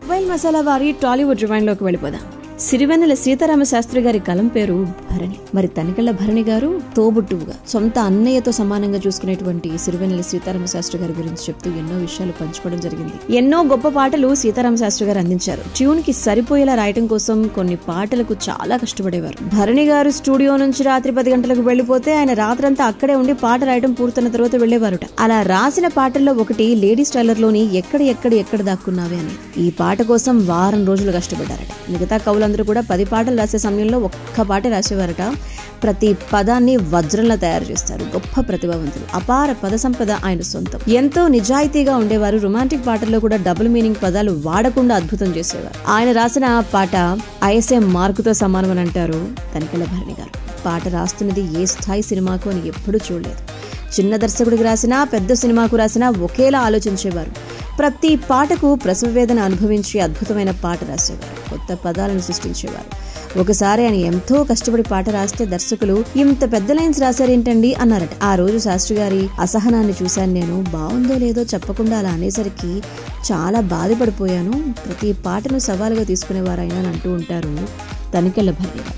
Mobile masala వారి Tollywood rewind లోకి వెళ్ళిపోదాం. సిరివెన్నెల సీతారామ శాస్త్రి గారి కలం పేరు భరణి. మరి తనికెళ్ల భరణి గారు తోబుట్టువుగా సొంత అన్నయ్యతో సమానంగా చూసుకునేటువంటి సిరివెన్నెల సీతారామ శాస్త్రి గారి గురించి చెప్తూ ఎన్నో విషయాలు పంచుకోవడం జరిగింది. ఎన్నో గొప్ప పాటలు సీతారామ శాస్త్రి గారు అందించారు. ట్యూన్ కి సరిపోయేలా రాయటం కోసం కొన్ని పాటలకు చాలా కష్టపడేవారు. భరణి గారు స్టూడియో నుంచి రాత్రి 10 గంటలకు వెళ్లిపోతే ఆయన రాత్రంతా అక్కడే ఉండి పాట రాయటం పూర్తయిన తర్వాత వెళ్లేవారుట. అలా రాసిన పాటల్లో ఒకటి లేడీస్ టైలర్ లోని ఎక్కడ దాక్కున్నావే అని. ఈ పాట కోసం వారం రోజులు కష్టపడ్డారట. మిగతా కవులందరూ కూడా 10 పాటలు రాసే సమయంలో ఒక్క పాట రాసేవారట. ప్రతి పదాన్ని వజ్రంలా తయారు చేస్తారు. గొప్ప ప్రతిభావంతులు. అపార పద సంపద ఆయన సొంతం. ఎంతో నిజాయితీగా ఉండేవారు. రొమాంటిక్ పాటల్లో కూడా డబుల్ మీనింగ్ పదాలు వాడకుండా అద్భుతం చేసేవారు. ఆయన రాసిన పాట ISM మార్కుతో సమానం అని అంటారు తనికెళ్ల భరణి గారు. పాట రాస్తున్నది ఏ స్థాయి సినిమాకు అని ఎప్పుడూ చూడలేదు. చిన్న దర్శకుడికి రాసినా పెద్ద సినిమాకు రాసినా ఒకేలా ఆలోచించేవారు. ప్రతి పాటకు ప్రసవ వేదన అనుభవించి అద్భుతమైన పాట రాసేవారు. కొత్త పదాలను సృష్టించేవారు. ఒకసారి ఆయన ఎంతో కష్టపడి పాట రాస్తే దర్శకులు ఇంత పెద్ద లైన్స్ రాశారేంటండి అన్నారట. ఆ రోజు శాస్త్రి గారి అసహనాన్ని చూశాను నేను. బాగుందో లేదో చెప్పకుండా అలా అనేసరికి చాలా బాధపడిపోయాను. ప్రతి పాటను సవాలుగా తీసుకునేవారు ఆయన అంటూ ఉంటారు తనికెళ్ల భరణి.